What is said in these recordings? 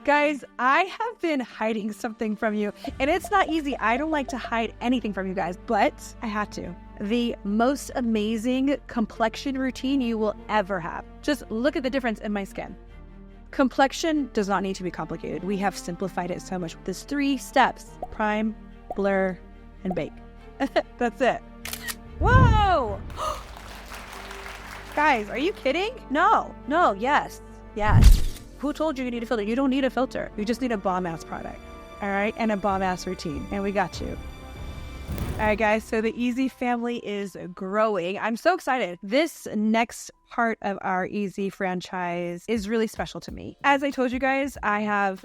Guys, I have been hiding something from you, and it's not easy. I don't like to hide anything from you guys, but I had to. The most amazing complexion routine you will ever have. Just look at the difference in my skin. Complexion does not need to be complicated. We have simplified it so much. There's 3 steps: prime, blur, and bake. That's it. Whoa! Guys, are you kidding? No, yes. Who told you you need a filter? You don't need a filter. You just need a bomb-ass product, all right? And a bomb-ass routine, and we got you. All right, guys, so the Easy family is growing. I'm so excited. This next part of our Easy franchise is really special to me. As I told you guys, I have,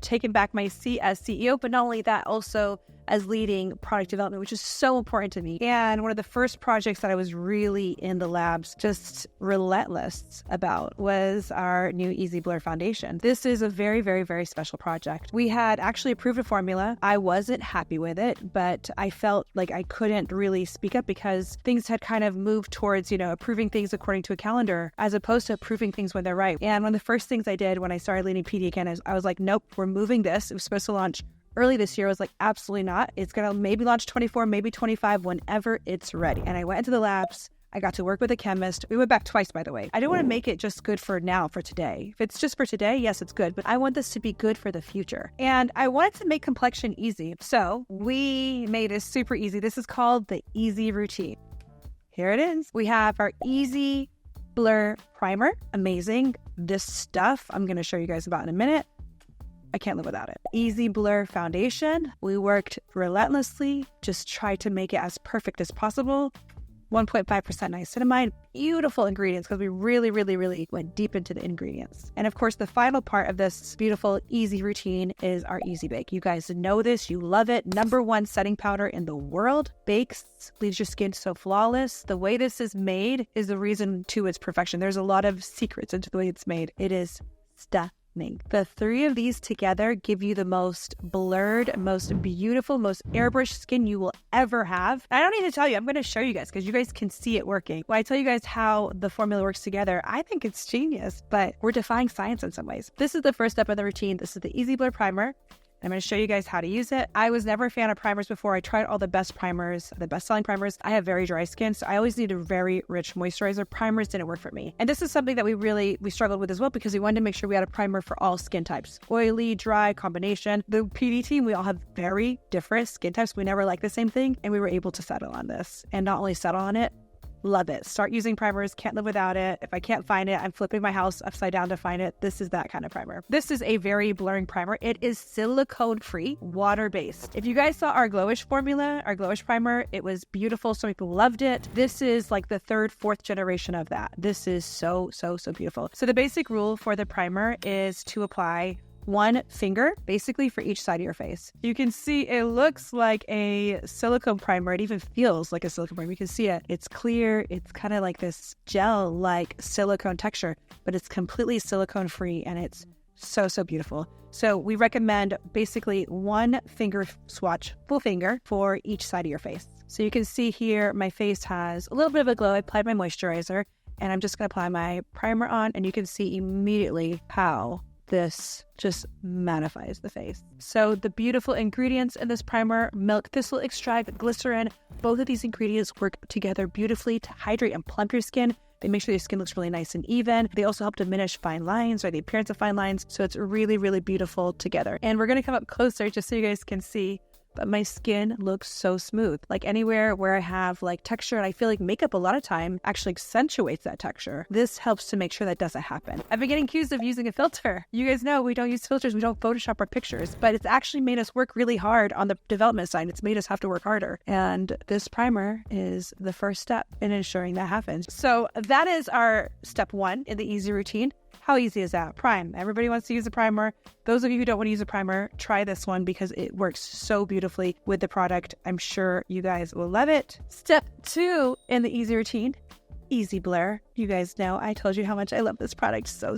taken back my seat as CEO, but not only that, also as leading product development, which is so important to me. And one of the first projects that I was really in the labs, just relentless about, was our new Easy Blur foundation. This is a very, very, very special project. We had actually approved a formula. I wasn't happy with it, but I felt like I couldn't really speak up because things had kind of moved towards, approving things according to a calendar as opposed to approving things when they're right. And one of the first things I did when I started leading PD again is I was like, nope, we're moving this. It was supposed to launch early this year. I was like, absolutely not. It's going to maybe launch 24, maybe 25, whenever it's ready. And I went into the labs. I got to work with a chemist. We went back twice, by the way. I don't want to make it just good for now, for today. If it's just for today, yes, it's good. But I want this to be good for the future. And I wanted to make complexion easy. So we made it super easy. This is called the Easy Routine. Here it is. We have our Easy Blur Primer. Amazing. This stuff I'm going to show you guys about in a minute. I can't live without it. Easy Blur Foundation. We worked relentlessly, just tried to make it as perfect as possible. 1.5% niacinamide, beautiful ingredients because we really, really, really went deep into the ingredients. And of course, the final part of this beautiful easy routine is our Easy Bake. You guys know this, you love it. #1 setting powder in the world. Bakes, leaves your skin so flawless. The way this is made is the reason to its perfection. There's a lot of secrets into the way it's made. It is stunning. The 3 of these together give you the most blurred, most beautiful, most airbrushed skin you will ever have. I don't need to tell you, I'm going to show you guys because you guys can see it working. When I tell you guys how the formula works together, I think it's genius, but we're defying science in some ways. This is the first step of the routine. This is the Easy Blur Primer. I'm going to show you guys how to use it. I was never a fan of primers before. I tried all the best primers, the best-selling primers. I have very dry skin, so I always need a very rich moisturizer. Primers didn't work for me. And this is something that we struggled with as well because we wanted to make sure we had a primer for all skin types. Oily, dry, combination. The PD team, we all have very different skin types. We never like the same thing, and we were able to settle on this. And not only settle on it, love it. Start using primers. Can't live without it. If I can't find it, I'm flipping my house upside down to find it. This is that kind of primer. This is a very blurring primer. It is silicone-free, water-based. If you guys saw our Glowish formula, our Glowish primer, it was beautiful. Some people loved it. This is like the 3rd, 4th generation of that. This is so, so, so beautiful. So the basic rule for the primer is to apply 1 finger, basically for each side of your face. You can see it looks like a silicone primer. It even feels like a silicone primer. You can see it. It's clear. It's kind of like this gel-like silicone texture, but it's completely silicone-free, and it's so, so beautiful. So we recommend basically 1 finger swatch, full finger, for each side of your face. So you can see here, my face has a little bit of a glow. I applied my moisturizer, and I'm just going to apply my primer on, and you can see immediately how this just mattifies the face. So the beautiful ingredients in this primer: milk thistle extract, glycerin. Both of these ingredients work together beautifully to hydrate and plump your skin. They make sure your skin looks really nice and even. They also help diminish fine lines or the appearance of fine lines. So it's really, really beautiful together. And we're going to come up closer just so you guys can see. But my skin looks so smooth. Like anywhere where I have like texture, and I feel like makeup a lot of time actually accentuates that texture. This helps to make sure that doesn't happen. I've been getting accused of using a filter. You guys know we don't use filters. We don't Photoshop our pictures, but it's actually made us work really hard on the development side. It's made us have to work harder. And this primer is the first step in ensuring that happens. So that is our step 1 in the Easy Routine. How easy is that? Prime. Everybody wants to use a primer. Those of you who don't want to use a primer, try this one because it works so beautifully with the product. I'm sure you guys will love it. Step 2 in the Easy Routine, Easy Blur. You guys know I told you how much I love this product so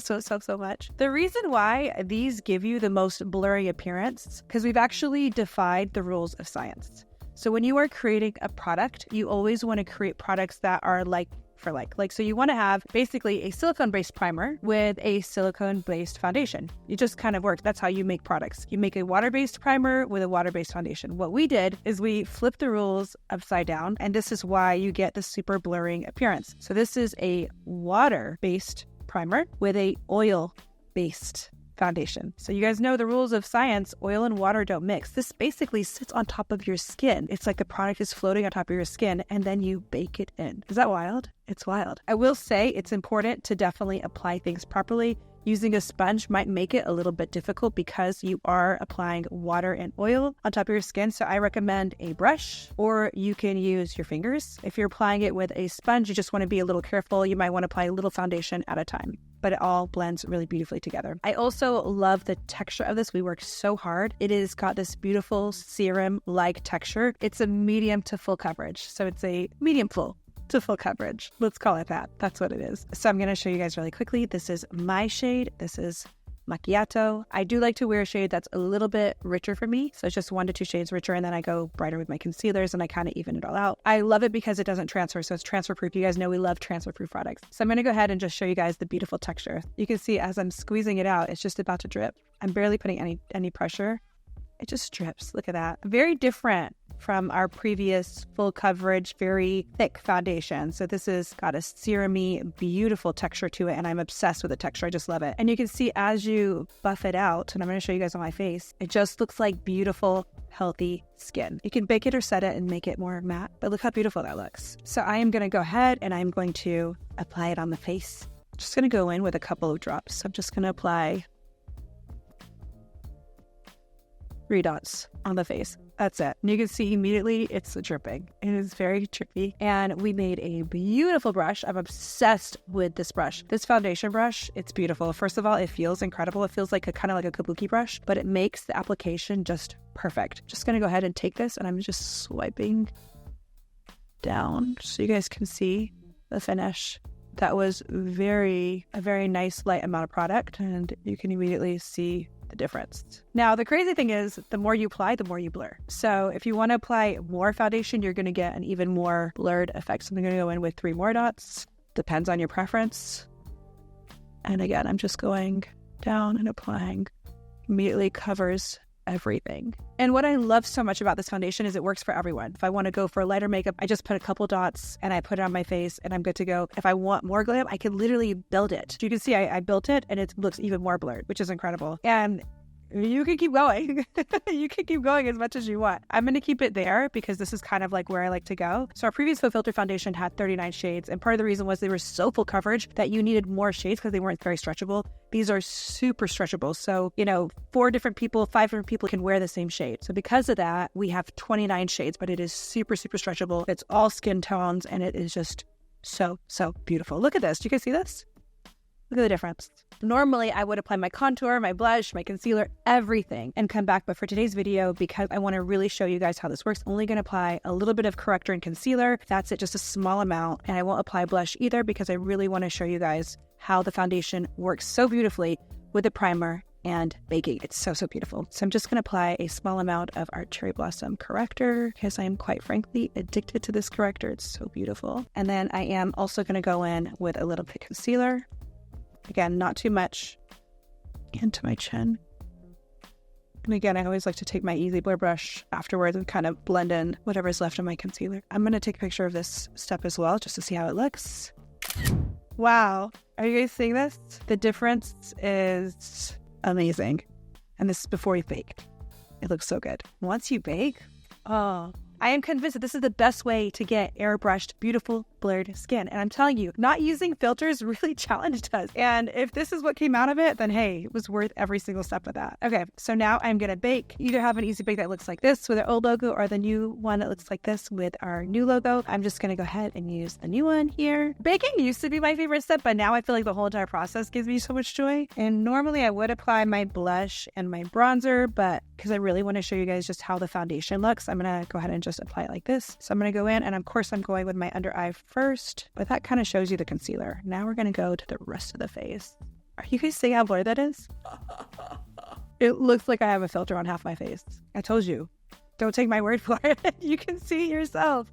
much. The reason why these give you the most blurry appearance, because we've actually defied the rules of science. So when you are creating a product, you always want to create products that are like for like. So you want to have basically a silicone-based primer with a silicone-based foundation. It just kind of works. That's how you make products. You make a water-based primer with a water-based foundation. What we did is we flipped the rules upside down, and this is why you get the super blurring appearance. So this is a water-based primer with a oil-based foundation. So you guys know the rules of science, oil and water don't mix. This basically sits on top of your skin. It's like the product is floating on top of your skin and then you bake it in. Is that wild? It's wild. I will say it's important to definitely apply things properly. Using a sponge might make it a little bit difficult because you are applying water and oil on top of your skin. So I recommend a brush, or you can use your fingers. If you're applying it with a sponge, you just want to be a little careful. You might want to apply a little foundation at a time, but it all blends really beautifully together. I also love the texture of this. We worked so hard. It has got this beautiful serum-like texture. It's a medium to full coverage. So it's a medium full to full coverage. Let's call it that. That's what it is. So I'm going to show you guys really quickly. This is my shade. This is Macchiato. I do like to wear a shade that's a little bit richer for me. So it's just 1 to 2 shades richer, and then I go brighter with my concealers and I kind of even it all out. I love it because it doesn't transfer. So it's transfer proof. You guys know we love transfer proof products. So I'm going to go ahead and just show you guys the beautiful texture. You can see as I'm squeezing it out, it's just about to drip. I'm barely putting any pressure. It just drips. Look at that. Very different from our previous full coverage, very thick foundation. So this has got a serum-y, beautiful texture to it, and I'm obsessed with the texture. I just love it. And you can see as you buff it out, and I'm going to show you guys on my face, it just looks like beautiful, healthy skin. You can bake it or set it and make it more matte, but look how beautiful that looks. So I am going to go ahead and I'm going to apply it on the face. Just going to go in with a couple of drops. So I'm just going to apply 3 dots on the face. That's it. And you can see immediately it's dripping. It is very drippy. And we made a beautiful brush. I'm obsessed with this brush. This foundation brush, it's beautiful. First of all, it feels incredible. It feels like kind of like a kabuki brush, but it makes the application just perfect. Just going to go ahead and take this and I'm just swiping down so you guys can see the finish. That was a very nice light amount of product, and you can immediately see the difference. Now, the crazy thing is the more you apply, the more you blur. So if you want to apply more foundation, you're going to get an even more blurred effect. So I'm going to go in with 3 more dots. Depends on your preference. And again, I'm just going down and applying. Immediately covers everything. And what I love so much about this foundation is it works for everyone. If I want to go for lighter makeup, I just put a couple dots and I put it on my face and I'm good to go. If I want more glam, I can literally build it. You can see I built it and it looks even more blurred, which is incredible. And you can keep going. You can keep going as much as you want. I'm going to keep it there because this is kind of like where I like to go. So our previous Faux Filter foundation had 39 shades. And part of the reason was they were so full coverage that you needed more shades because they weren't very stretchable. These are super stretchable. So, 5 different people can wear the same shade. So because of that, we have 29 shades, but it is super stretchable. It's all skin tones and it is just so beautiful. Look at this. Do you guys see this? Look at the difference. Normally, I would apply my contour, my blush, my concealer, everything, and come back. But for today's video, because I want to really show you guys how this works, I'm only going to apply a little bit of corrector and concealer. That's it, just a small amount. And I won't apply blush either because I really want to show you guys how the foundation works so beautifully with the primer and baking. It's so beautiful. So I'm just going to apply a small amount of our Cherry Blossom corrector because I am quite frankly addicted to this corrector. It's so beautiful. And then I am also going to go in with a little bit of concealer. Again, not too much into my chin. And again, I always like to take my Easy Blur brush afterwards and kind of blend in whatever's left of my concealer. I'm going to take a picture of this step as well, just to see how it looks. Wow. Are you guys seeing this? The difference is amazing. And this is before you baked. It looks so good. Once you bake, I am convinced that this is the best way to get airbrushed, beautiful, blurred skin. And I'm telling you, not using filters really challenged us. And if this is what came out of it, then hey, it was worth every single step of that. Okay, so now I'm going to bake. Either have an easy bake that looks like this with our old logo or the new one that looks like this with our new logo. I'm just going to go ahead and use the new one here. Baking used to be my favorite step, but now I feel like the whole entire process gives me so much joy. And normally I would apply my blush and my bronzer, but because I really want to show you guys just how the foundation looks, I'm going to go ahead and just apply it like this. So I'm going to go in and of course I'm going with my under eye first, but that kind of shows you the concealer. Now we're going to go to the rest of the face. Are you guys seeing how blurry that is? It looks like I have a filter on half my face. I told you. Don't take my word for it. You can see it yourself.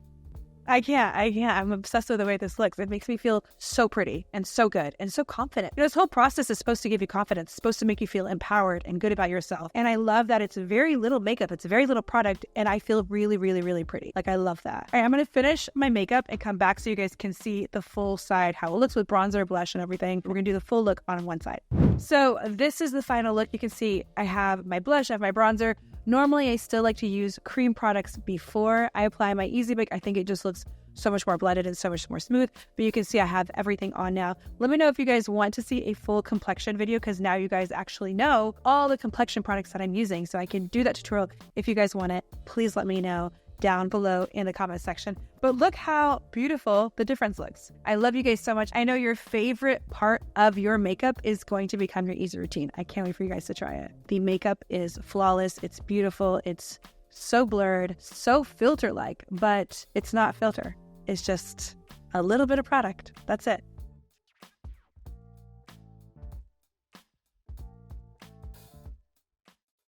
I can't. I'm obsessed with the way this looks. It makes me feel so pretty and so good and so confident. This whole process is supposed to give you confidence. It's supposed to make you feel empowered and good about yourself. And I love that it's very little makeup. It's a very little product. And I feel really, really, really pretty. Like, I love that. All right, I'm going to finish my makeup and come back so you guys can see the full side, how it looks with bronzer, blush, and everything. We're going to do the full look on one side. So this is the final look. You can see I have my blush, I have my bronzer. Normally, I still like to use cream products before I apply my Easy Bake. I think it just looks so much more blended and so much more smooth. But you can see I have everything on now. Let me know if you guys want to see a full complexion video, because now you guys actually know all the complexion products that I'm using. So I can do that tutorial if you guys want it. Please let me know down below in the comment section. But look how beautiful the difference looks. I love you guys so much. I know your favorite part of your makeup is going to become your easy routine. I can't wait for you guys to try it. The makeup is flawless. It's beautiful. It's so blurred, so filter-like, but it's not filter. It's just a little bit of product. That's it.